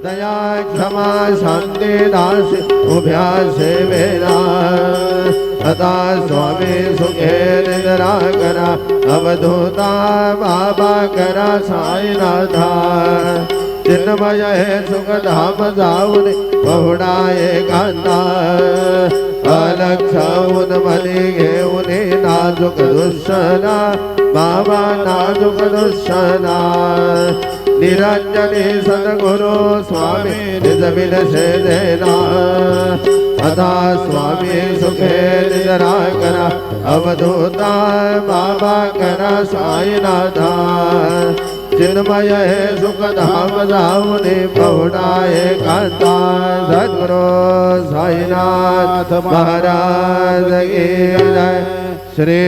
दया क्षमा शांति दास उभ्या से मेरा सदा स्वामी सुखे निद्रा करा अवधूता बाबा करा साईनाथा चिन्मय है सुख धाम जाऊन बहुड़ाए गाना अलक्षाऊन मनी घेऊन नाजुक दुष्टना बाबा नाजुक दुष्टना निरंजनी सद्गुरु स्वामी निज बिन से देना सदा स्वामी सुखे निजरा करा अवधूता बाबा करा साईनाथा चिन्मय है सुख धाम जाऊने बहुड़ाए कांता सद्गुरु साईनाथ महाराज की जय श्री